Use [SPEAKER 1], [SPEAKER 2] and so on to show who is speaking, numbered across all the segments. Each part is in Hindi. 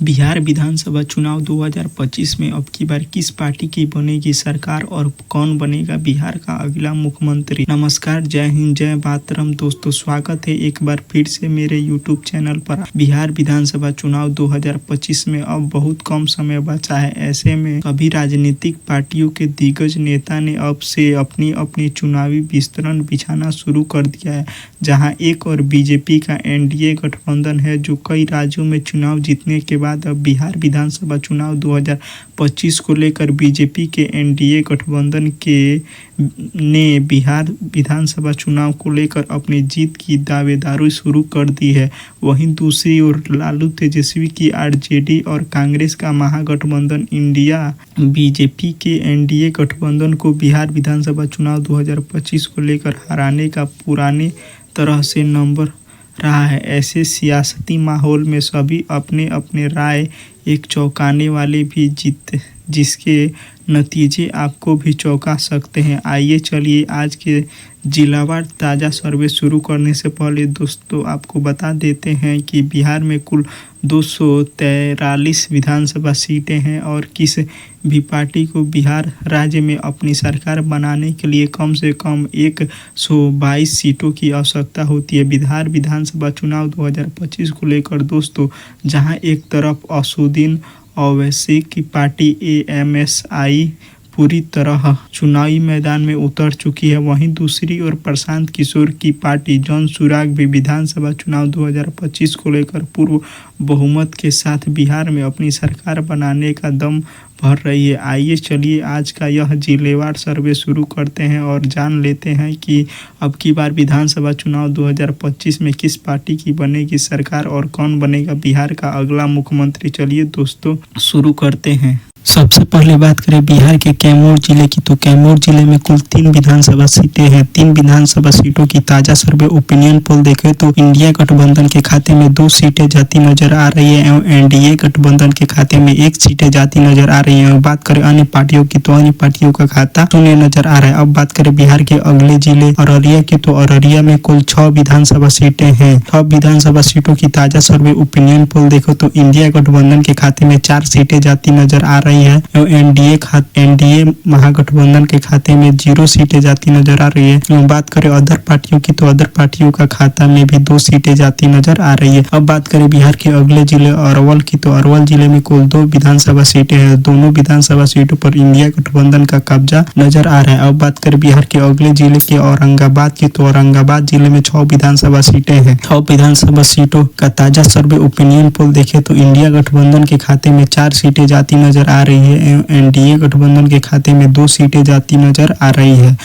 [SPEAKER 1] बिहार विधानसभा चुनाव 2025 में अब की बार किस पार्टी की बनेगी सरकार और कौन बनेगा बिहार का अगला मुख्यमंत्री। नमस्कार, जय हिंद, जय मातरम। दोस्तों, स्वागत है एक बार फिर से मेरे यूट्यूब चैनल पर। बिहार विधानसभा चुनाव 2025 में अब बहुत कम समय बचा है। ऐसे में सभी राजनीतिक पार्टियों के दिग्गज नेता ने अब से अपनी अपनी चुनावी विस्तरण बिछाना शुरू कर दिया है। जहां एक और बीजेपी का एनडीए गठबंधन है जो कई राज्यों में चुनाव जीतने के बाद अब बिहार विधानसभा चुनाव 2025 को लेकर बीजेपी के एनडीए गठबंधन ने बिहार विधानसभा चुनाव को लेकर अपनी जीत की दावेदारी शुरू कर दी है। वहीं दूसरी ओर लालू तेजस्वी की आरजेडी और कांग्रेस का महागठबंधन इंडिया बीजेपी के एनडीए गठबंधन को बिहार विधानसभा चुनाव 2025 को लेकर हराने का पुराने तरह से नंबर रहा है। ऐसे सियासती माहौल में सभी अपने अपने राय एक चौंकाने वाले भी जीते, जिसके नतीजे आपको भी चौंका सकते हैं। आइए चलिए आज के जिलावार ताज़ा सर्वे शुरू करने से पहले दोस्तों आपको बता देते हैं कि बिहार में कुल 243 विधानसभा सीटें हैं और किस भी पार्टी को बिहार राज्य में अपनी सरकार बनाने के लिए कम से कम 122 सीटों की आवश्यकता होती है। बिहार विधानसभा चुनाव 2025 को लेकर दोस्तों, जहां एक तरफ असदुद्दीन ओवैसी की पार्टी AMSI पूरी तरह चुनावी मैदान में उतर चुकी है, वहीं दूसरी ओर प्रशांत किशोर की पार्टी जनसुराग भी विधानसभा चुनाव 2025 को लेकर पूर्व बहुमत के साथ बिहार में अपनी सरकार बनाने का दम भर रही है। आइए चलिए आज का यह जिलेवार सर्वे शुरू करते हैं और जान लेते हैं कि अब की बार विधानसभा चुनाव 2025 में किस पार्टी की बनेगी सरकार और कौन बनेगा बिहार का अगला मुख्यमंत्री। चलिए दोस्तों शुरू करते हैं। सबसे पहले बात करें बिहार के कैमूर जिले की, तो कैमूर जिले में कुल 3 विधानसभा सीटें हैं। 3 विधानसभा सीटों की ताजा सर्वे ओपिनियन पोल देखें तो इंडिया गठबंधन के खाते में 2 सीटें जाती नजर आ रही है एवं एनडीए गठबंधन के खाते में 1 सीटें जाती नजर आ रही है। बात करें अन्य पार्टियों की तो अन्य पार्टियों का खाता शून्य नजर आ रहा है। अब बात करें बिहार के अगले जिले अररिया की, तो अररिया में कुल 6 विधानसभा सीटें हैं। 6 विधानसभा सीटों की ताजा सर्वे ओपिनियन पोल देखो तो इंडिया गठबंधन के खाते में 4 सीटें जाती नजर आ रही है। एनडीए महागठबंधन के खाते में 0 सीटें जाती नजर आ रही है। बात करें अदर पार्टियों की तो अदर पार्टियों का खाता में भी 2 सीटें जाती नजर आ रही है। अब बात करें बिहार के अगले जिले अरवल की, तो अरवल जिले में कुल 2 विधानसभा सीटें हैं। दोनों विधानसभा सीटों पर इंडिया गठबंधन का कब्जा नजर आ रहा है। अब बात करें बिहार के अगले जिले के औरंगाबाद की, तो औरंगाबाद जिले में 6 विधानसभा सीटें हैं। 6 विधानसभा सीटों का ताजा सर्वे ओपिनियन पोल देखे तो इंडिया गठबंधन के खाते में 4 सीटें जाती नजर आ रही है। एनडीए गठबंधन के खाते में 2 सीटें जाती नजर आ रही है।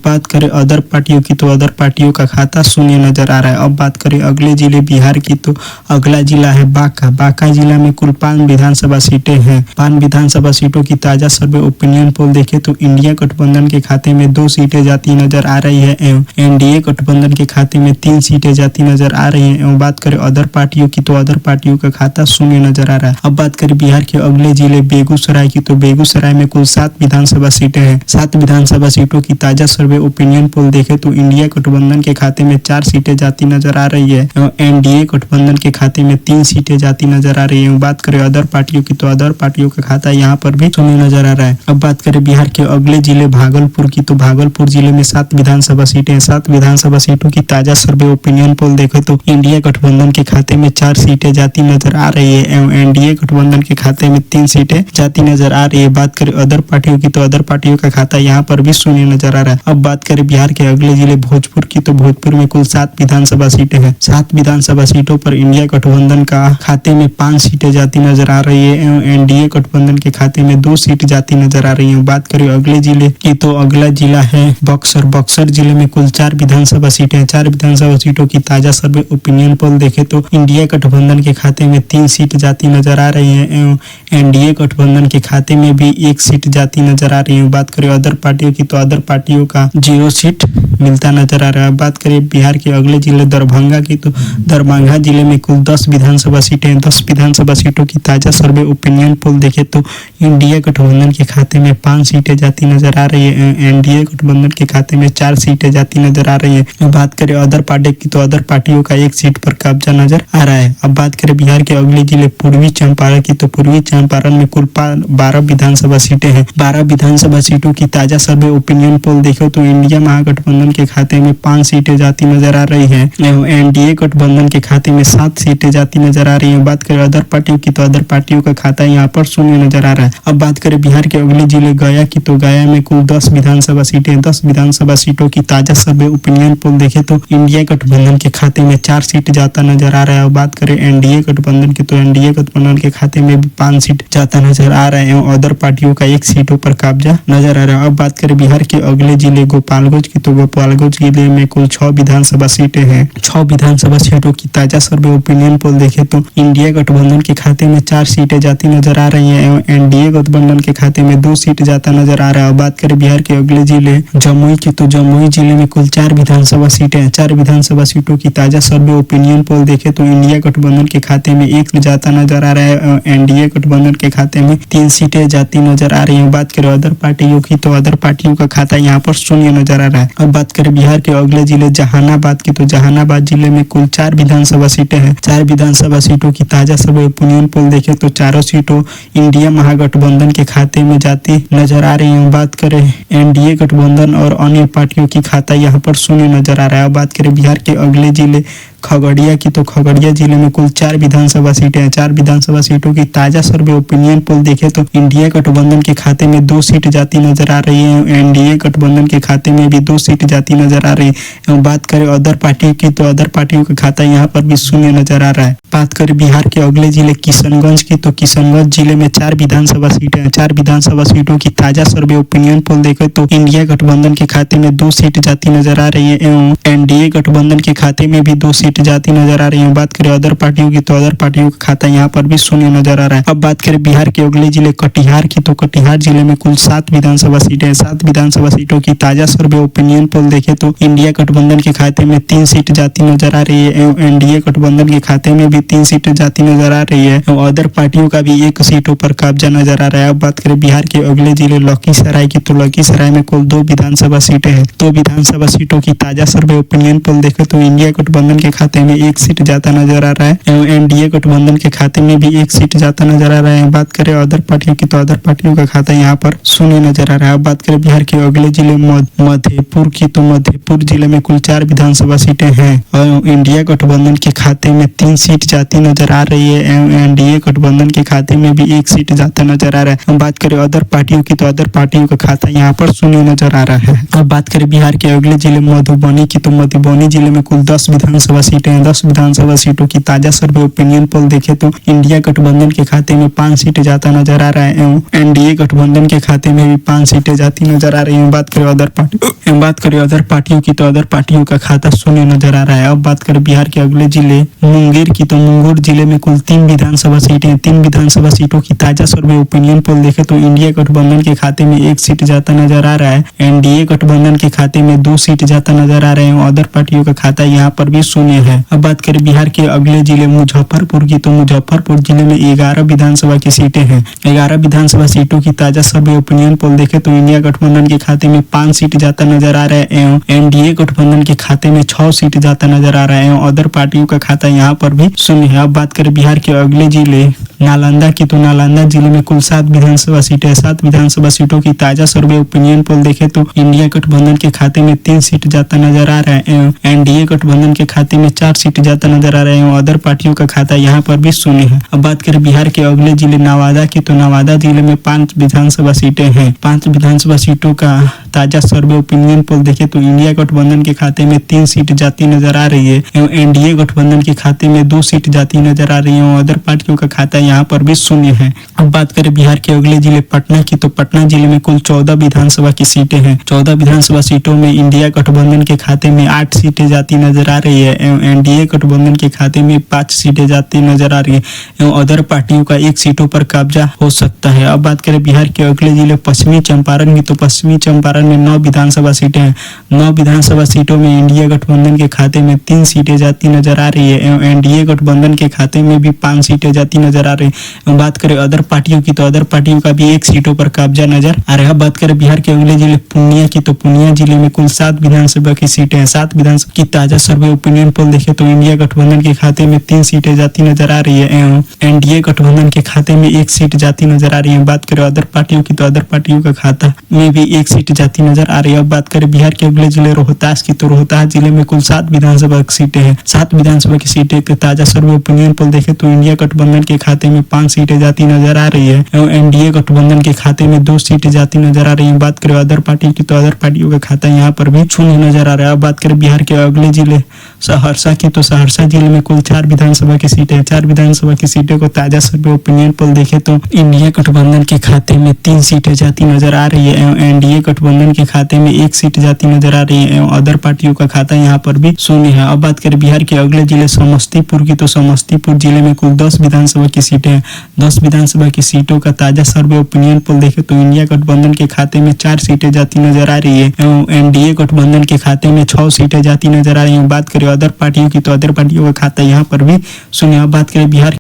[SPEAKER 1] बात करें अदर पार्टियों की तो अदर पार्टियों का खाता शून्य नजर आ रहा है। अब बात करें अगले जिले बिहार की, तो अगला जिला है बांका। बांका जिला में कुल 5 विधानसभा सीटें हैं। 5 विधानसभा सीटों की ताजा सर्वे ओपिनियन पोल देखे तो इंडिया गठबंधन के खाते में 2 सीटें जाती नजर आ रही है एवं एनडीए गठबंधन के खाते में 3 सीटें जाती नजर आ रही है। एवं बात करें अदर पार्टियों की तो अदर पार्टियों का खाता शून्य नजर आ रहा है। अब बात करें बिहार के अगले जिले बेगूसराय की, तो बेगूसराय में कुल 7 विधानसभा सीटें हैं। 7 विधानसभा सीटों की ताजा सर्वे ओपिनियन पोल देखे तो इंडिया गठबंधन के खाते में 4 सीटें जाती नजर आ रही है एवं एनडीए गठबंधन के खाते में 3 सीटें जाती नजर आ रही है। बात करें अदर पार्टियों की तो अदर पार्टियों का खाता यहाँ पर भी शून्य नजर आ रहा है। अब बात करें बिहार के अगले जिले भागलपुर की, तो भागलपुर जिले में 7 विधानसभा सीटें हैं। 7 विधानसभा सीटों की ताजा सर्वे ओपिनियन पोल देखे तो इंडिया गठबंधन के खाते में 4 सीटें जाती नजर आ रही है एवं एनडीए गठबंधन के खाते में 3 सीटें जाती नजर आ रही है। बात करें अदर पार्टियों की तो अदर पार्टियों का खाता यहाँ पर भी शून्य नजर आ रहा है। अब बात करें बिहार के अगले जिले भोजपुर की, तो भोजपुर में कुल 7 विधानसभा सीटें हैं। 7 विधानसभा सीटों पर इंडिया गठबंधन का खाते में 5 सीटें जाती नजर आ रही है एवं एनडीए गठबंधन के खाते में 2 सीट जाती नजर आ रही है। बात करें अगले जिले की, तो अगला जिला है बक्सर। बक्सर जिले में कुल 4 विधानसभा सीटें हैं। 4 विधानसभा सीटों की ताजा सर्वे ओपिनियन पोल देखे तो इंडिया गठबंधन के खाते में 3 सीट जाती नजर आ रही है एवं एनडीए गठबंधन गठबंधन के खाते में भी एक सीट जाती नजर आ रही है। बात करें अदर पार्टियों की तो अदर पार्टियों का 0 सीट मिलता नजर आ रहा है। बात करें बिहार के अगले जिले दरभंगा की तो दरभंगा जिले में कुल 10 विधानसभा सीटें हैं। 10 विधानसभा सीटों की ताजा सर्वे ओपिनियन पोल देखे तो इंडिया गठबंधन के खाते में 5 सीटें जाती नजर आ रही है। एनडीए गठबंधन के खाते में 4 सीटें जाती नजर आ रही है। बात करें अदर पार्टी की तो अदर पार्टियों का 1 सीट पर कब्जा नजर आ रहा है। अब बात करें बिहार के अगले जिले पूर्वी चंपारण की तो पूर्वी चंपारण में कुल 12 विधानसभा सीटें हैं। 12 विधानसभा सीटों की ताजा सर्वे ओपिनियन पोल देखो तो इंडिया महागठबंधन के खाते में 5 सीटें जाती नजर आ रही है। एनडीए गठबंधन के खाते में 7 सीटें जाती नजर आ रही है। बात करें अदर पार्टियों की तो अदर पार्टियों का खाता यहाँ पर शून्य नजर आ रहा है। अब बात करें बिहार के अगले जिले गया की तो गया में कुल 10 विधानसभा सीटें। 10 विधानसभा सीटों की ताजा सर्वे ओपिनियन पोल देखे तो इंडिया गठबंधन के खाते में 4 सीट जाता नजर आ रहा है। बात करें एनडीए गठबंधन की तो एनडीए गठबंधन के खाते में भी 5 सीट जाता नजर आ रहा है। अदर पार्टियों का 1 सीटों पर कब्जा नजर आ रहा है। अब बात करें बिहार के अगले जिले गोपालगंज की तो गोपालगंज जिले में कुल 6 विधानसभा सीटें हैं। 6 विधानसभा सीटों की ताजा सर्वे ओपिनियन पोल देखे तो इंडिया गठबंधन के खाते में 4 सीटें जाती नजर आ रही है। एनडीए गठबंधन के खाते में 2 सीट जाता नजर आ रहा है। बात करें बिहार के अगले जिले जमुई की तो जमुई जिले में कुल 4 विधानसभा सीटें हैं। 4 विधानसभा सीटों की ताजा सर्वे ओपिनियन पोल देखे तो इंडिया गठबंधन के खाते में 1 जाता नजर आ रहा है। एनडीए गठबंधन के खाते में 3 सीटें जाती नजर आ रही है। बात करें अदर पार्टियों की तो अदर पार्टियों का खाता यहाँ पर शून्य नजर आ रहा है। अब बात करें बिहार के अगले जिले जहानाबाद की तो जहानाबाद जिले में कुल 4 विधानसभा सीटें हैं। 4 विधानसभा सीटों की ताजा सर्वे ओपिनियन पोल देखे तो चारों सीटों इंडिया महागठबंधन के खाते में जाती नजर आ रही है। बात करें एनडीए गठबंधन और अन्य पार्टियों की खाता यहाँ पर शून्य नजर आ रहा है। बात करें बिहार के अगले जिले खगड़िया की तो खगड़िया जिले में कुल 4 विधानसभा सीटें हैं। 4 विधानसभा सीटों की ताजा सर्वे ओपिनियन पोल देखे तो इंडिया गठबंधन के खाते में 2 सीट जाती नजर आ रही है। एनडीए गठबंधन के खाते में भी 2 सीट जाती नजर आ रही है। बात करें अदर पार्टी की तो अदर पार्टियों का खाता यहाँ पर भी शून्य नजर आ रहा है। बात करें बिहार के अगले जिले किशनगंज की तो किशनगंज जिले में 4 विधानसभा सीटें हैं। 4 विधानसभा सीटों की ताजा सर्वे ओपिनियन पोल देखे तो इंडिया गठबंधन के खाते में 2 सीट जाती नजर आ रही है एवं एनडीए गठबंधन के खाते में भी 2 सीट जाती नजर आ रही है। बात करें अदर पार्टियों की तो अदर पार्टियों का खाता यहाँ पर भी शून्य नजर आ रहा है। अब बात करें बिहार के अगले जिले कटिहार की तो कटिहार जिले में कुल 7 विधानसभा सीटें हैं। 7 विधानसभा सीटों की ताजा सर्वे ओपिनियन पोल देखे तो इंडिया गठबंधन के खाते में 3 सीट जाती नजर आ रही है एवं एनडीए गठबंधन के खाते में भी 3 सीटें जाती नजर आ रही है और अदर पार्टियों का भी 1 सीटों पर कब्जा नजर आ रहा है। अब बात करें बिहार के अगले जिले लखीसराय की तो लखीसराय में कुल 2 विधानसभा सीटें हैं। 2 विधानसभा सीटों की ताजा सर्वे ओपिनियन पोल देखे तो इंडिया गठबंधन के खाते में 1 सीट जाता नजर आ रहा है एवं एनडीए गठबंधन के खाते में भी 1 सीट जाता नजर आ रहा है। बात करें अदर पार्टियों की तो अदर पार्टियों का खाता यहाँ पर शून्य नजर आ रहा है। अब बात करें बिहार के अगले जिले मधेपुर की तो मधेपुर जिले में कुल 4 विधानसभा सीटें हैं और इंडिया गठबंधन के खाते में 3 सीट जाती नजर आ रही है एवं एनडीए गठबंधन के खाते में भी 1 सीट जाता नजर आ रहा है। बात करें अदर पार्टियों की तो अदर पार्टियों का खाता यहाँ पर शून्य नजर आ रहा है। अब बात करें बिहार के अगले जिले मधुबनी की तो मधुबनी जिले में कुल 10 विधानसभा सीटें हैं। 10 विधानसभा सीटों की ताजा सर्वे ओपिनियन पोल देखे तो इंडिया गठबंधन के खाते में 5 सीटें जाता नजर आ रहा है एवं एनडीए गठबंधन के खाते में भी 5 सीटें जाती नजर आ रही है। बात करें अदर पार्टियों की तो अदर पार्टियों का खाता शून्य नजर आ रहा है। अब बात करें बिहार के अगले जिले मुंगेर की तो मुंगेर जिले में कुल 3 विधानसभा सीटें हैं। 3 विधानसभा सीटों की ताजा सर्वे ओपिनियन पोल देखे तो इंडिया गठबंधन के खाते में 1 सीट जाता नजर आ रहा है। एनडीए गठबंधन के खाते में 2 सीट जाता नजर आ रहे हैं। अदर पार्टियों का खाता यहाँ पर भी शून्य है। अब बात करें बिहार के अगले जिले मुजफ्फरपुर की तो मुजफ्फरपुर जिले में 11 विधानसभा की सीटें हैं। 11 विधानसभा सीटों की ताजा सर्वे ओपिनियन पोल देखे तो इंडिया गठबंधन के खाते में 5 सीट जाता नजर आ रहा है एवं एनडीए गठबंधन के खाते में 6 सीट जाता नजर आ रहा है एवं अदर पार्टियों का खाता यहाँ पर भी शून्य है। अब बात करें बिहार के अगले जिले नालंदा की तो नालंदा जिले में कुल 7 विधानसभा सीटें हैं। 7 विधानसभा सीटों की ताजा सर्वे ओपिनियन पोल देखे तो इंडिया गठबंधन के खाते में 3 सीट जाता नजर आ रहा है एवं एनडीए गठबंधन के खाते में 4 सीट जाता नजर आ रहा है एवं अदर पार्टियों का खाता यहाँ पर भी शून्य है। अब बात करें बिहार के अगले जिले नवादा की तो नवादा जिले में 5 विधानसभा सीटें हैं। 5 विधानसभा सीटों का ताजा सर्वे ओपिनियन पोल देखे तो इंडिया गठबंधन के खाते में 3 सीट जाती नजर आ रही है एवं एनडीए गठबंधन के खाते में 2 सीट जाती नजर आ रही है और अदर पार्टियों का खाता यहाँ पर भी शून्य है। अब बात करें बिहार के अगले जिले पटना की, तो पटना जिले में कुल 14 विधानसभा की सीटें हैं। 14 विधानसभा सीटों में इंडिया गठबंधन के खाते में 8 सीटें जाती नजर आ रही है एवं एनडीए गठबंधन के खाते में 5 सीटें जाती नजर आ रही है एवं अदर पार्टियों का 1 सीटों पर कब्जा हो सकता है। अब बात करें बिहार के अगले जिले पश्चिमी चंपारण की, तो पश्चिमी चंपारण में 9 विधानसभा सीटें हैं। 9 विधानसभा सीटों में इंडिया गठबंधन के खाते में 3 सीटें जाती नजर आ रही है एवं एनडीए गठबंधन के खाते में भी 5 सीटें जाती नजर आ रही है। बात करें अदर पार्टियों की, तो अदर पार्टियों का भी 1 सीटों पर कब्जा नजर आ रहा है। बात करें बिहार के अगले जिले पूर्णिया की, तो पूर्णिया जिले में कुल 7 विधानसभा की सीटें हैं। 7 विधानसभा की ताजा सर्वे ओपिनियन पोल देखें तो इंडिया गठबंधन के खाते में 3 सीटें जाती नजर आ रही है एवं एनडीए गठबंधन के खाते में 1 सीट जाती नजर आ रही है। बात करें अदर पार्टियों की, तो अदर पार्टियों का खाता में भी 1 सीट जाती नजर आ रही है। अब बात करें बिहार के अगले जिले रोहतास की, तो रोहतास जिले में कुल 7 विधानसभा की सीटें हैं। 7 विधानसभा की सीटें के ताजा सर्वे ओपिनियन पोल देखें तो इंडिया गठबंधन के खाते में 5 सीटें जाती नजर आ रही है एवं एनडीए गठबंधन के खाते में 2 सीटें जाती नजर आ रही है। बात करें अदर पार्टी की, तो अदर पार्टियों का खाता यहाँ पर भी शून्य नजर आ रहा है। अब बात करें बिहार के अगले जिले सहरसा की, तो सहरसा जिले में कुल 4 विधानसभा की सीटें हैं। 4 विधानसभा की सीटें को ताजा सर्वे ओपिनियन पोल देखें तो इंडिया गठबंधन के खाते में 3 सीटें जाती नजर आ रही है एवं एनडीए गठबंधन के खाते में 1 सीट जाती नजर आ रही है एवं अदर पार्टियों का खाता यहाँ पर भी शून्य है। अब बात करें बिहार के अगले जिले समस्तीपुर की, तो समस्तीपुर जिले में कुल 10 विधानसभा की सीटें हैं। 10 विधानसभा की सीटों का ताजा सर्वे ओपिनियन पोल देखें तो इंडिया गठबंधन के खाते में 4 सीटें जाती नजर आ रही है एवं एनडीए गठबंधन के खाते में 6 सीटें जाती नजर आ रही है। बात करें अदर पार्टियों की, तो अदर पार्टियों का खाता यहाँ पर भी शून्य। अब बात करें बिहार